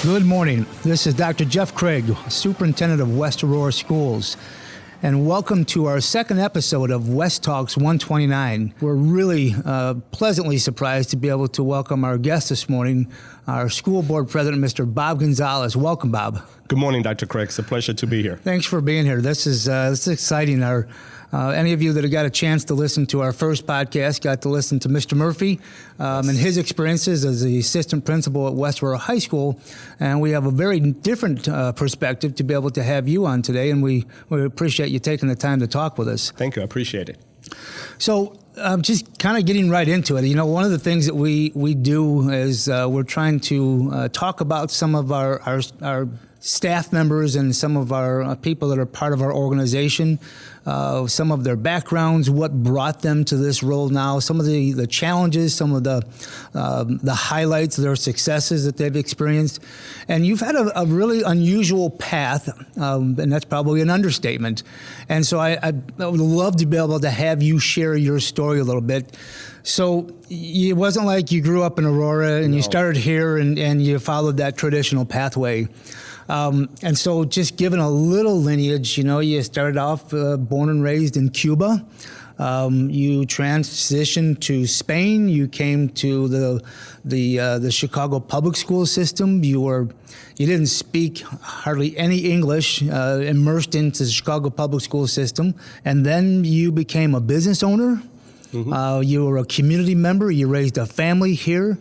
Good morning. This is Dr. Jeff Craig, Superintendent of West Aurora Schools, and welcome to our second episode of West Talks 129. We're really pleasantly surprised to be able to welcome our guest this morning, our school board president, Mr. Bob Gonzalez. Welcome, Bob. Good morning, Dr. Craig. It's a pleasure to be here. Thanks for being here. This is exciting. Any of you that have got a chance to listen to our first podcast got to listen to Mr. Murphy and his experiences as the assistant principal at West Aurora High School. And we have a very different perspective to be able to have you on today, and we appreciate you taking the time to talk with us. Thank you. I appreciate it. So just kind of getting right into it, one of the things that we do is we're trying to talk about some of our staff members and some of our people that are part of our organization, some of their backgrounds, what brought them to this role now, some of the challenges, some of the highlights, their successes that they've experienced. And you've had a really unusual path, and that's probably an understatement. And so I would love to be able to have you share your story a little bit. So it wasn't like you grew up in Aurora and you started here and you followed that traditional pathway. And so just given a little lineage, you started off born and raised in Cuba. You transitioned to Spain. You came to the Chicago public school system. You didn't speak hardly any English, immersed into the Chicago public school system. And then you became a business owner. Mm-hmm. You were a community member. You raised a family here.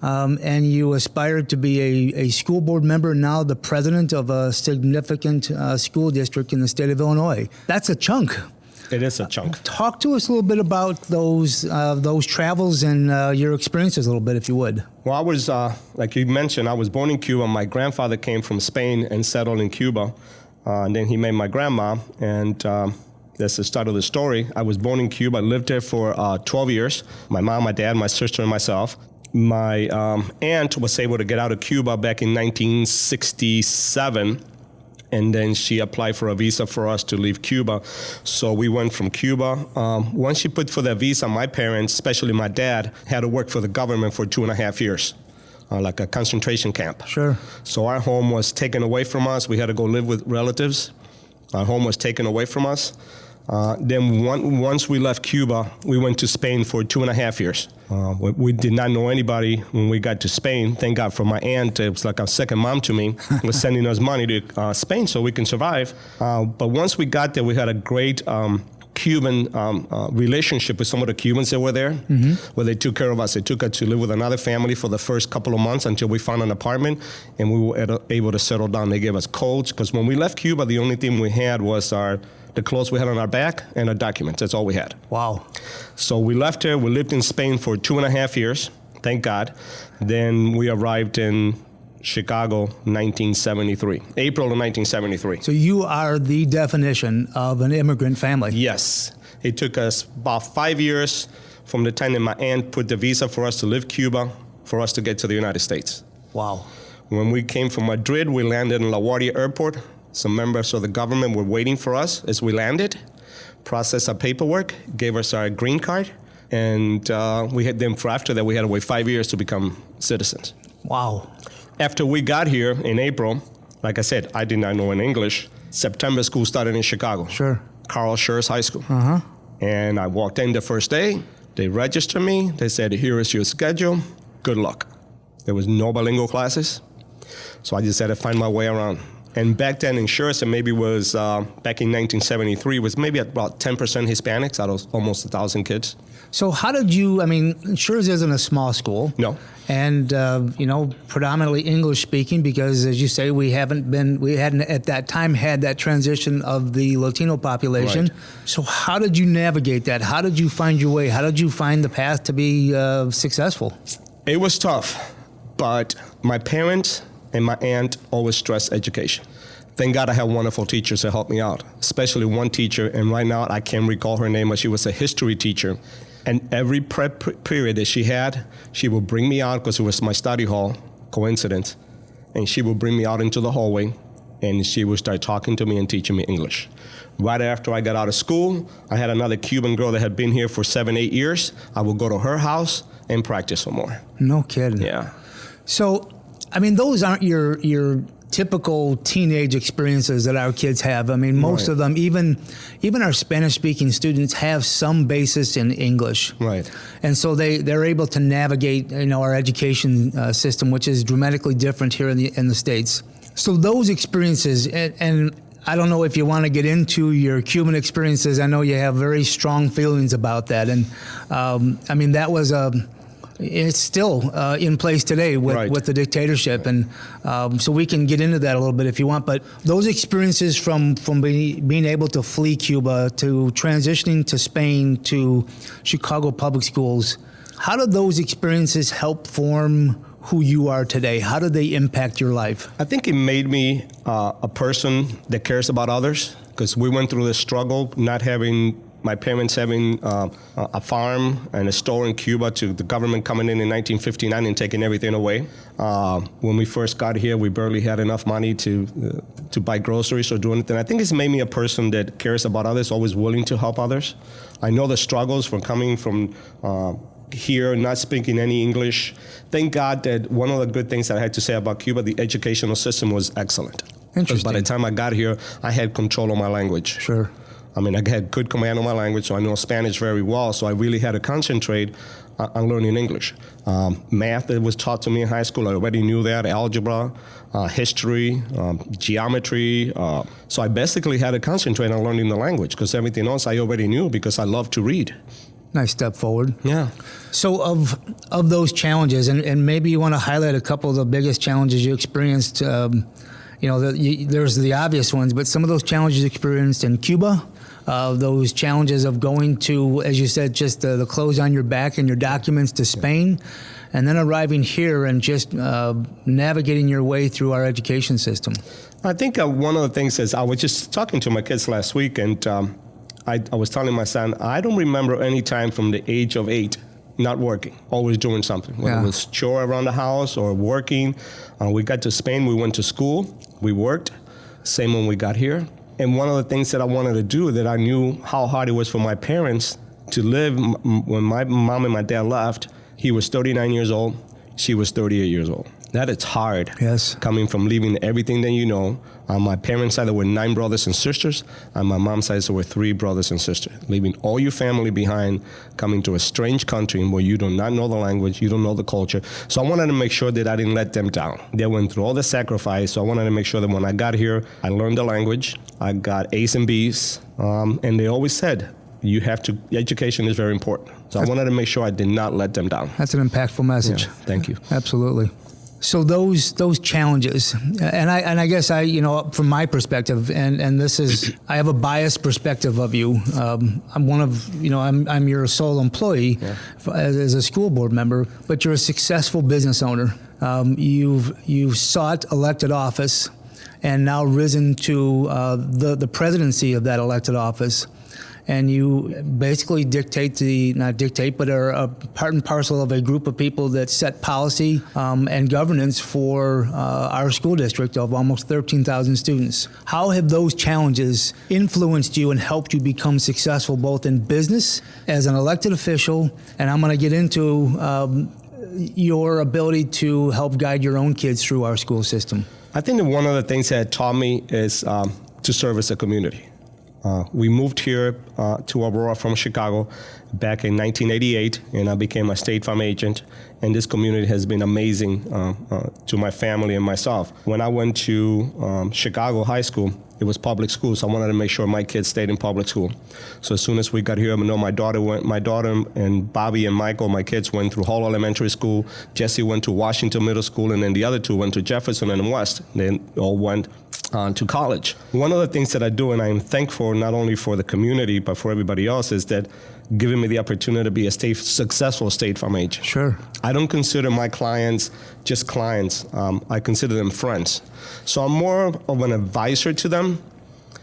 And you aspired to be a school board member, now the president of a significant school district in the state of Illinois. That's a chunk. It is a chunk. Talk to us a little bit about those travels and your experiences a little bit, if you would. Well, I was, like you mentioned, I was born in Cuba. My grandfather came from Spain and settled in Cuba. And then he met my grandma, and that's the start of the story. I was born in Cuba. I lived there for 12 years. My mom, my dad, my sister, and myself. My aunt was able to get out of Cuba back in 1967, and then she applied for a visa for us to leave Cuba. So we went from Cuba. Once she put for that visa, my parents, especially my dad, had to work for the government for 2.5 years, like a concentration camp. Sure. So our home was taken away from us. We had to go live with relatives. Our home was taken away from us. Then once we left Cuba, we went to Spain for 2.5 years. We did not know anybody when we got to Spain. Thank God for my aunt. It was like a second mom to me, was sending us money to Spain so we can survive. But once we got there, we had a great Cuban relationship with some of the Cubans that were there, mm-hmm. where they took care of us. They took us to live with another family for the first couple of months until we found an apartment, and we were able to settle down. They gave us coats, because when we left Cuba, the only thing we had was the clothes we had on our back and our documents. That's all we had. Wow. So we left there. We lived in Spain for 2.5 years, thank God. Then we arrived in Chicago, 1973, April of 1973. So you are the definition of an immigrant family. Yes. It took us about 5 years from the time that my aunt put the visa for us to leave Cuba for us to get to the United States. Wow. When we came from Madrid, we landed in LaGuardia Airport. Some members of the government were waiting for us as we landed, processed our paperwork, gave us our green card, and we had them for after that. We had to wait 5 years to become citizens. Wow. After we got here in April, like I said, I did not know in English. September school started in Chicago. Sure. Carl Schurz High School. Uh-huh. And I walked in the first day. They registered me. They said, here is your schedule. Good luck. There was no bilingual classes. So I just had to find my way around. And back then in Schurz, it maybe was, back in 1973, was maybe about 10% Hispanics out of almost 1,000 kids. So how did you, Schurz isn't a small school. No. And, predominantly English speaking, because as you say, we hadn't at that time had that transition of the Latino population. Right. So how did you navigate that? How did you find your way? How did you find the path to be successful? It was tough, but my parents and my aunt always stressed education. Thank God I have wonderful teachers that helped me out, especially one teacher, and right now I can't recall her name, but she was a history teacher. And every prep period that she had, she would bring me out, because it was my study hall, coincidence, and she would bring me out into the hallway, and she would start talking to me and teaching me English. Right after I got out of school, I had another Cuban girl that had been here for 7-8 years. I would go to her house and practice some more. No kidding. Yeah. So I mean, those aren't your typical teenage experiences that our kids have. I mean, most Right. of them, even our Spanish-speaking students, have some basis in English. Right. And so they're able to navigate, our education system, which is dramatically different here in the States. So those experiences, and I don't know if you want to get into your Cuban experiences. I know you have very strong feelings about that. And I mean, that was it's still in place today with, Right. with the dictatorship. And so we can get into that a little bit if you want. But those experiences from being able to flee Cuba to transitioning to Spain to Chicago public schools, how did those experiences help form who you are today? How did they impact your life? I think it made me a person that cares about others, because we went through the struggle, not having my parents having a farm and a store in Cuba, to the government coming in 1959 and taking everything away. When we first got here, we barely had enough money to buy groceries or do anything. I think it's made me a person that cares about others, always willing to help others. I know the struggles from coming from here, not speaking any English. Thank God that one of the good things that I had to say about Cuba, the educational system was excellent. Because Interesting. by the time I got here, I had control of my language. Sure. I mean, I had good command of my language, so I know Spanish very well, so I really had to concentrate on learning English. Math that was taught to me in high school, I already knew that, algebra, history, geometry. So I basically had to concentrate on learning the language, because everything else I already knew, because I love to read. Nice step forward. Yeah. So of those challenges, and maybe you want to highlight a couple of the biggest challenges you experienced. There's the obvious ones, but some of those challenges you experienced in Cuba, those challenges of going to, as you said, just the clothes on your back and your documents to Spain, and then arriving here and just navigating your way through our education system. I think one of the things is, I was just talking to my kids last week, and I was telling my son, I don't remember any time from the age of 8 not working, always doing something, whether Yeah. it was chore around the house or working. We got to Spain, we went to school, we worked, same when we got here. And one of the things that I wanted to do, that I knew how hard it was for my parents to live, when my mom and my dad left, he was 39 years old, she was 38 years old. That is hard. Yes. Coming from leaving everything that you know. On my parents' side, there were 9 brothers and sisters. On my mom's side, there were 3 brothers and sisters. Leaving all your family behind, coming to a strange country where you do not know the language, you don't know the culture. So I wanted to make sure that I didn't let them down. They went through all the sacrifice, so I wanted to make sure that when I got here, I learned the language. I got A's and B's, and they always said, education is very important. So I wanted to make sure I did not let them down. That's an impactful message. Yeah, thank you. Absolutely. So those challenges, and I guess from my perspective, and this is, I have a biased perspective of you. I'm your sole employee as a school board member, but you're a successful business owner. You've sought elected office, and now risen to the presidency of that elected office. And you basically are a part and parcel of a group of people that set policy and governance for our school district of almost 13,000 students. How have those challenges influenced you and helped you become successful both in business as an elected official, and I'm going to get into your ability to help guide your own kids through our school system? I think that one of the things that taught me is to service the community. We moved here to Aurora from Chicago back in 1988, and I became a State Farm agent. And this community has been amazing to my family and myself. When I went to Chicago High School, it was public school, so I wanted to make sure my kids stayed in public school. So as soon as we got here, I know my daughter and Bobby and Michael, my kids, went through Hall Elementary School. Jesse went to Washington Middle School, and then the other 2 went to Jefferson and West. They all went to college. One of the things that I do, and I'm thankful not only for the community, but for everybody else, is that giving me the opportunity to be a successful State Farm agent. Sure. I don't consider my clients just clients. I consider them friends. So I'm more of an advisor to them,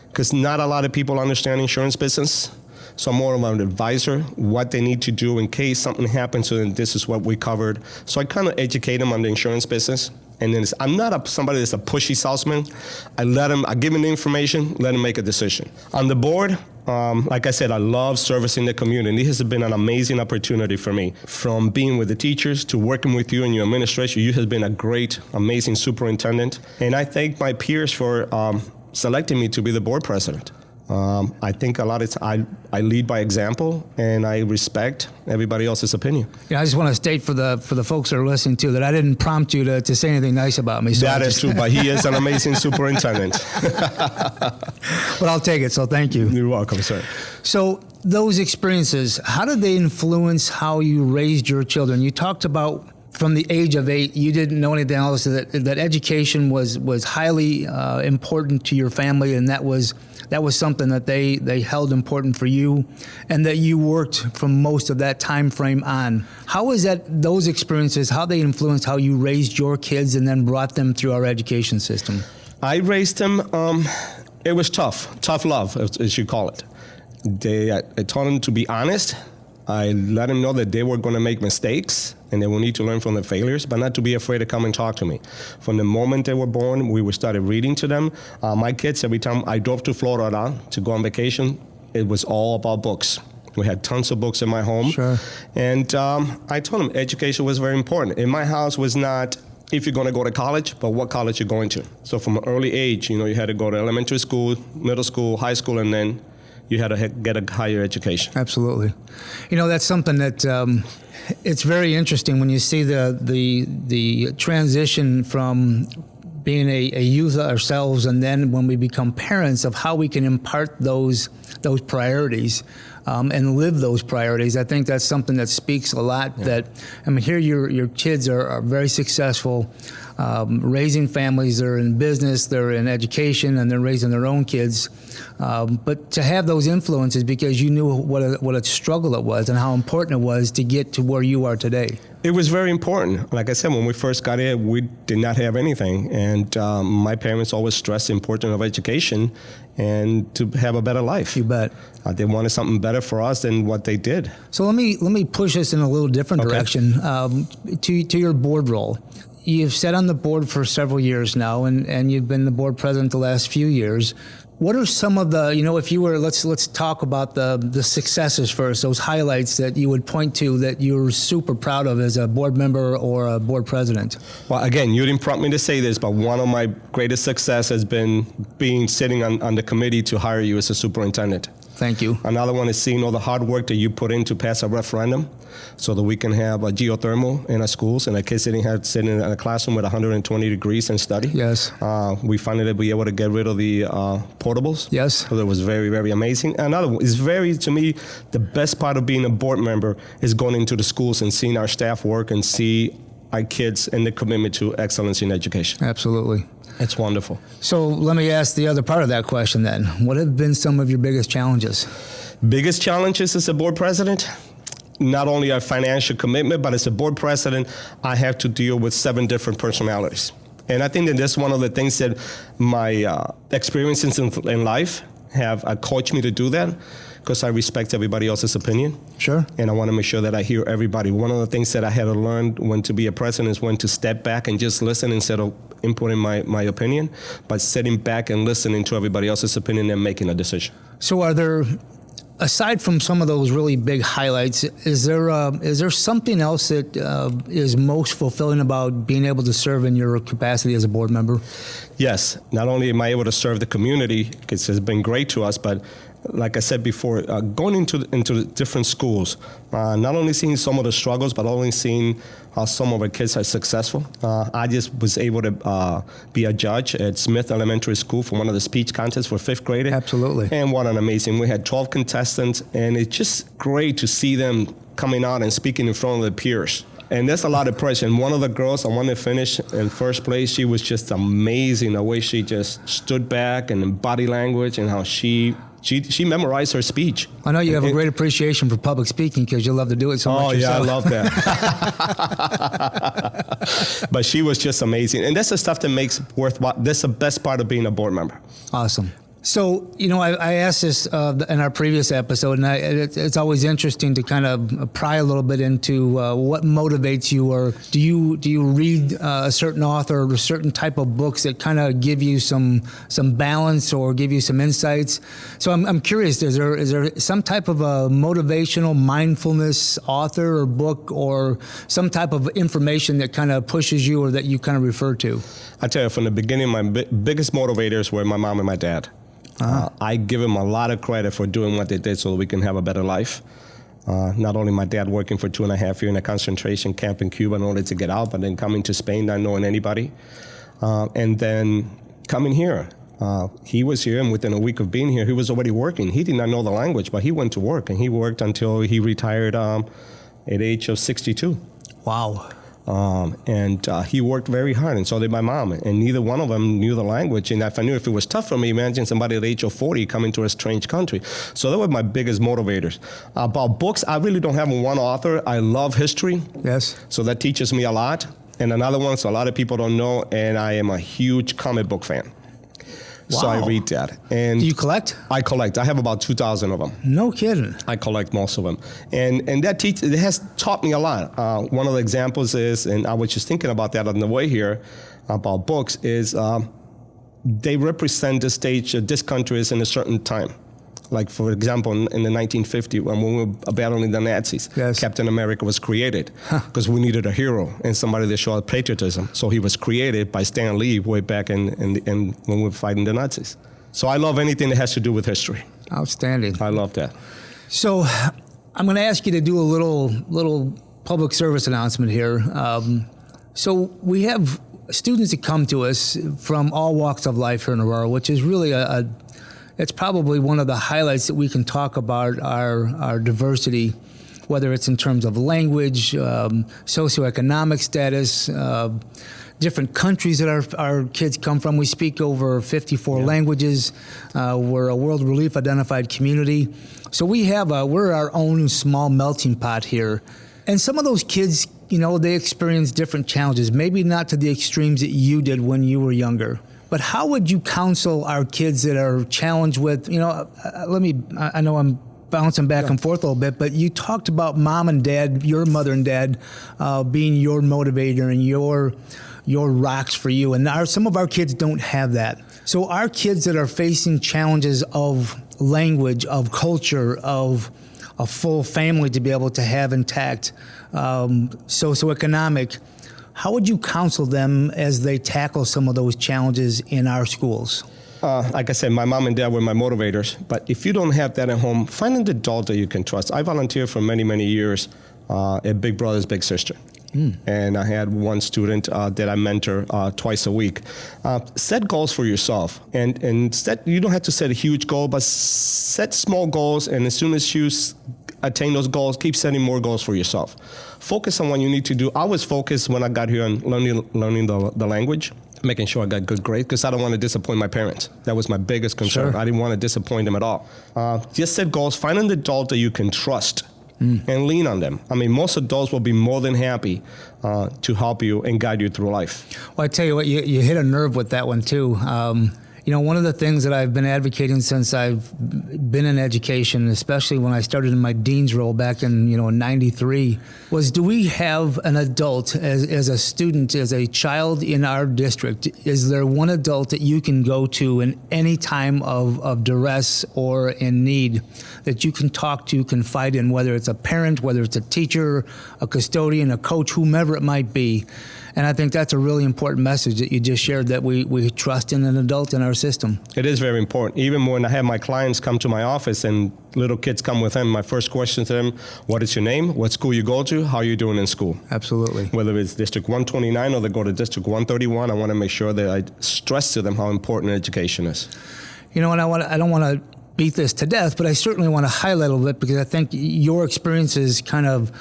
because not a lot of people understand insurance business. So I'm more of an advisor, what they need to do in case something happens, so then this is what we covered. So I kind of educate them on the insurance business. And then I'm not somebody that's a pushy salesman. I give them the information, let them make a decision. On the board, Like I said, I love servicing the community. This has been an amazing opportunity for me. From being with the teachers to working with you and your administration, you have been a great, amazing superintendent. And I thank my peers for selecting me to be the board president. I think a lot of times I lead by example, and I respect everybody else's opinion. Yeah, I just want to state for the folks that are listening too that I didn't prompt you to say anything nice about me. So That is true, but he is an amazing superintendent. But I'll take it. So thank you. You're welcome, sir. So those experiences, how did they influence how you raised your children? You talked about from the age of 8, you didn't know anything else, that education was highly important to your family, and that was something that they held important for you, and that you worked from most of that time frame on. How is that, those experiences, how they influenced how you raised your kids and then brought them through our education system? I raised them, it was tough love, as you call it. I taught them to be honest. I let them know that they were going to make mistakes and they will need to learn from their failures, but not to be afraid to come and talk to me. From the moment they were born, we started reading to them. My kids, every time I drove to Florida to go on vacation, it was all about books. We had tons of books in my home. Sure. And I told them education was very important. In my house was not if you're going to go to college, but what college you're going to. So from an early age, you had to go to elementary school, middle school, high school, and then you had to get a higher education. Absolutely. That's something that it's very interesting when you see the transition from being a youth ourselves, and then when we become parents, of how we can impart those priorities and live those priorities. I think that's something that speaks a lot. Yeah. That here your kids are very successful, raising families. They're in business, they're in education, and they're raising their own kids. But to have those influences because you knew what a struggle it was and how important it was to get to where you are today. It was very important. Like I said, when we first got here, we did not have anything. And my parents always stressed the importance of education and to have a better life. You bet. They wanted something better for us than what they did. So let me push us in a little different direction to your board role. You've sat on the board for several years now, and you've been the board president the last few years. What are some of the, if you were, let's talk about the successes first, those highlights that you would point to that you're super proud of as a board member or a board president? Well, again, you didn't prompt me to say this, but one of my greatest success has been sitting on the committee to hire you as a superintendent. Thank you. Another one is seeing all the hard work that you put in to pass a referendum so that we can have a geothermal in our schools and our kids sitting in a classroom with 120 degrees and study. Yes. We finally be able to get rid of the portables. Yes. So that was very, very amazing. Another one is to me, the best part of being a board member is going into the schools and seeing our staff work and see our kids and the commitment to excellence in education. Absolutely. It's wonderful. So let me ask the other part of that question then. What have been some of your biggest challenges? Biggest challenges as a board president? Not only our financial commitment, but as a board president, I have to deal with 7 different personalities. And I think that that's one of the things that my experiences in life have coached me to do that, because I respect everybody else's opinion. Sure. And I want to make sure that I hear everybody. One of the things that I had to learn when to be a president is when to step back and just listen instead of inputting my opinion, but sitting back and listening to everybody else's opinion and making a decision. So are there, aside from some of those really big highlights, is there something else that is most fulfilling about being able to serve in your capacity as a board member? Yes. Not only am I able to serve the community, because it's been great to us, but like I said before, going into different schools, not only seeing some of the struggles, but only seeing how some of our kids are successful. I just was able to be a judge at Smith Elementary School for one of the speech contests for 5th grade. Absolutely. And what an amazing, we had 12 contestants, and it's just great to see them coming out and speaking in front of their peers. And there's a lot of pressure. And one of the girls, I want to finish in first place, she was just amazing, the way she just stood back and the body language and how she memorized her speech. I know you have a great appreciation for public speaking because you love to do it so much yourself. Oh, yeah, I love that. But she was just amazing. And that's the stuff that makes worthwhile. That's the best part of being a board member. Awesome. So, I asked this in our previous episode, and it's always interesting to kind of pry a little bit into what motivates you, or do you read a certain author or a certain type of books that kind of give you some balance or give you some insights? So I'm curious, is there some type of a motivational mindfulness author or book or some type of information that kind of pushes you or that you kind of refer to? I tell you, from the beginning, my biggest motivators were my mom and my dad. I give them a lot of credit for doing what they did so that we can have a better life. Not only my dad working for 2.5 years in a concentration camp in Cuba in order to get out, but then coming to Spain not knowing anybody. And then coming here. He was here, and within a week of being here, he was already working. He did not know the language, but he went to work, and he worked until he retired at the age of 62. Wow. And he worked very hard, and so did my mom. And neither one of them knew the language. And if I knew if it was tough for me, imagine somebody at the age of 40 coming to a strange country. So that were my biggest motivators. About books, I really don't have one author. I love history. Yes. So that teaches me a lot. And another one, so a lot of people don't know, and I am a huge comic book fan. Wow. So I read that. And do you collect? I collect. I have about 2,000 of them. No kidding. I collect most of them. And that it has taught me a lot. One of the examples is, and I was just thinking about that on the way here, about books, is they represent the stage that this country is in a certain time. Like, for example, in the 1950s, when we were battling the Nazis, yes. Captain America was created because we needed a hero and somebody that showed patriotism. So he was created by Stan Lee way back in when we were fighting the Nazis. So I love anything that has to do with history. Outstanding. I love that. So I'm going to ask you to do a little public service announcement here. So we have students that come to us from all walks of life here in Aurora, which is really it's probably one of the highlights that we can talk about our diversity, whether it's in terms of language, socioeconomic status, different countries that our kids come from. We speak over 54 languages. We're a World Relief Identified community. So we're our own small melting pot here. And some of those kids, they experience different challenges, maybe not to the extremes that you did when you were younger. But how would you counsel our kids that are challenged with, I know I'm bouncing back and forth a little bit, but you talked about mom and dad, your mother and dad, being your motivator and your rocks for you. And some of our kids don't have that. So our kids that are facing challenges of language, of culture, of a full family to be able to have intact, socioeconomic, how would you counsel them as they tackle some of those challenges in our schools? Like I said, my mom and dad were my motivators. But if you don't have that at home, find an adult that you can trust. I volunteered for many, many years at Big Brothers Big Sister. And I had one student that I mentor twice a week. Set goals for yourself. And you don't have to set a huge goal, but set small goals. And as soon as you attain those goals, keep setting more goals for yourself. Focus on what you need to do. I was focused when I got here on learning the language, making sure I got good grades, because I don't want to disappoint my parents. That was my biggest concern. Sure. I didn't want to disappoint them at all. Just set goals. Find an adult that you can trust and lean on them. I mean, most adults will be more than happy to help you and guide you through life. Well, I tell you what, you hit a nerve with that one, too. One of the things that I've been advocating since I've been in education, especially when I started in my dean's role back in, 93, was do we have an adult as a student, as a child in our district? Is there one adult that you can go to in any time of duress or in need that you can talk to, confide in, whether it's a parent, whether it's a teacher, a custodian, a coach, whomever it might be? And I think that's a really important message that you just shared, that we trust in an adult in our system. It is very important. Even when I have my clients come to my office and little kids come with them, my first question to them, what is your name? What school you go to? How are you doing in school? Absolutely. Whether it's District 129 or they go to District 131, I want to make sure that I stress to them how important education is. And I don't want to beat this to death, but I certainly want to highlight a little bit, because I think your experiences kind of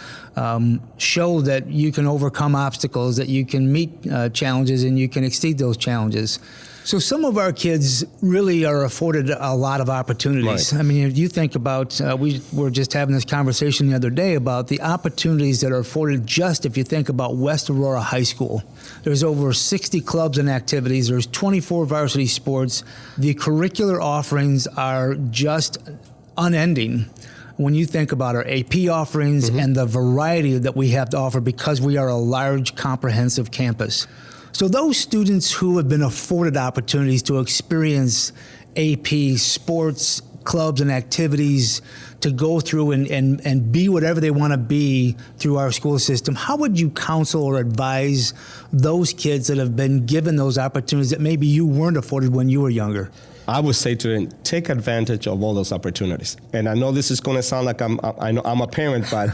show that you can overcome obstacles, that you can meet challenges, and you can exceed those challenges. So some of our kids really are afforded a lot of opportunities. Right. I mean, if you think about, we were just having this conversation the other day about the opportunities that are afforded just if you think about West Aurora High School. There's over 60 clubs and activities. There's 24 varsity sports. The curricular offerings are just unending when you think about our AP offerings and the variety that we have to offer because we are a large, comprehensive campus. So those students who have been afforded opportunities to experience AP, sports, clubs, and activities, to go through and be whatever they want to be through our school system, how would you counsel or advise those kids that have been given those opportunities that maybe you weren't afforded when you were younger? I would say to them, take advantage of all those opportunities. And I know this is going to sound like I'm a parent, but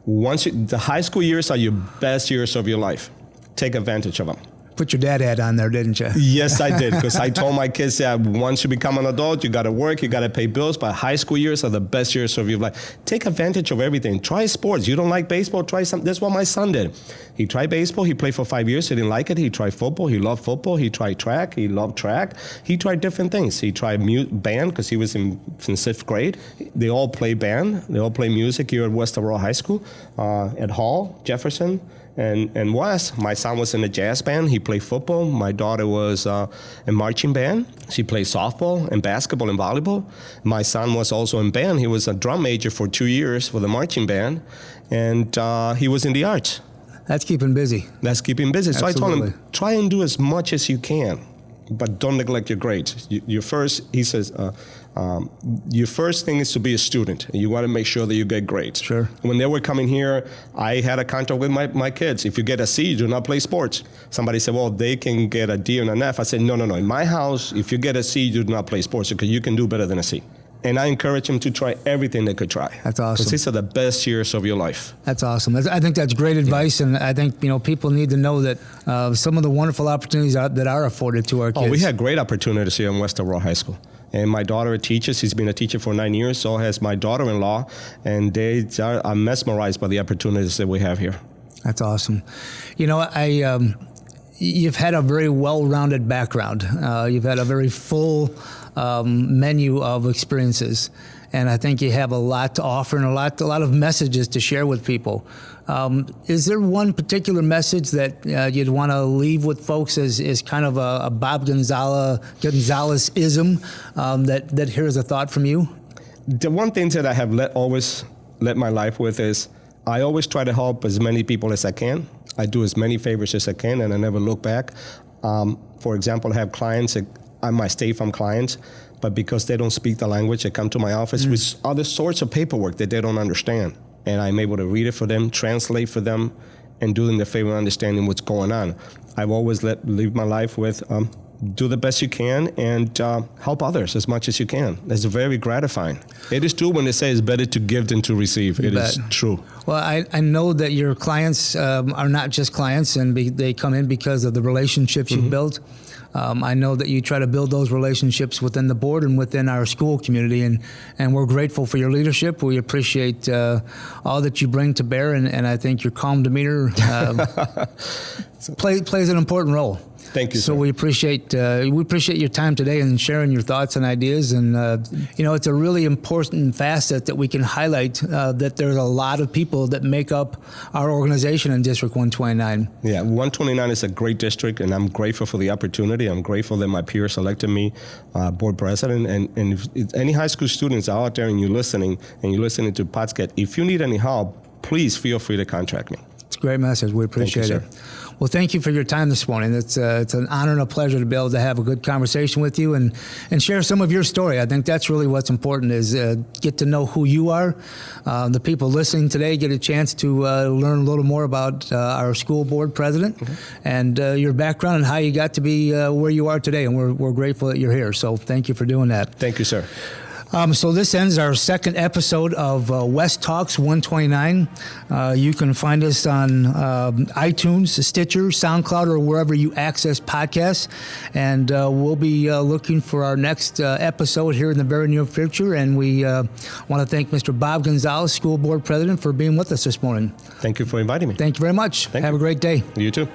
the high school years are your best years of your life. Take advantage of them. Put your dad hat on there, didn't you? Yes, I did, because I told my kids that once you become an adult, you got to work, you got to pay bills, but high school years are the best years of your life. Take advantage of everything. Try sports. You don't like baseball, try something. That's what my son did. He tried baseball. He played for 5 years. He didn't like it. He tried football. He loved football. He tried track. He loved track. He tried different things. He tried band because he was in 6th grade. They all play band. They all play music here at West Aurora High School, at Hall, Jefferson, and West. My son was in a jazz band. He played football. My daughter was in marching band. She played softball and basketball and volleyball. My son was also in band. He was a drum major for 2 years for the marching band, and he was in the arts. That's keeping busy. That's keeping busy. So Absolutely. I told him, try and do as much as you can, but don't neglect your grades. Your first thing is to be a student. You want to make sure that you get grades. Sure. When they were coming here, I had a contract with my kids. If you get a C, you do not play sports. Somebody said, well, they can get a D and an F. I said, no. In my house, if you get a C, you do not play sports because you can do better than a C. And I encourage them to try everything they could try. That's awesome. Because these are the best years of your life. That's awesome. I think that's great advice, and I think people need to know that some of the wonderful opportunities that are afforded to our kids. Oh, we had great opportunities here in West Aurora High School. And my daughter teaches. She's been a teacher for 9 years. So has my daughter-in-law. And they are mesmerized by the opportunities that we have here. That's awesome. You've had a very well-rounded background. You've had a very full menu of experiences, and I think you have a lot to offer and a lot of messages to share with people. Is there one particular message that you'd want to leave with folks as kind of a Bob Gonzalez-ism that here's a thought from you? The one thing that I have always led my life with is I always try to help as many people as I can. I do as many favors as I can, and I never look back. For example, I have clients I might stay from clients, but because they don't speak the language, they come to my office with other sorts of paperwork that they don't understand. And I'm able to read it for them, translate for them, and do them the favor of understanding what's going on. I've always live my life with do the best you can and help others as much as you can. It's very gratifying. It is true when they say it's better to give than to receive. It is true. Well, I know that your clients are not just clients, and they come in because of the relationships you've built. I know that you try to build those relationships within the board and within our school community, and we're grateful for your leadership. We appreciate all that you bring to bear, and I think your calm demeanor plays an important role. Thank you, So sir. we appreciate your time today and sharing your thoughts and ideas. And it's a really important facet that we can highlight that there's a lot of people that make up our organization in District 129. Yeah, 129 is a great district, and I'm grateful for the opportunity. I'm grateful that my peers elected me board president. And if any high school students out there and you're listening to podcast, if you need any help, please feel free to contact me. It's a great message. We appreciate it. Well, thank you for your time this morning. It's an honor and a pleasure to be able to have a good conversation with you and share some of your story. I think that's really what's important is get to know who you are. The people listening today get a chance to learn a little more about our school board president and your background and how you got to be where you are today. And we're grateful that you're here. So thank you for doing that. Thank you, sir. So this ends our second episode of West Talks 129. You can find us on iTunes, Stitcher, SoundCloud, or wherever you access podcasts. And we'll be looking for our next episode here in the very near future. And we want to thank Mr. Bob Gonzalez, School Board President, for being with us this morning. Thank you for inviting me. Thank you very much. Have a great day. You too.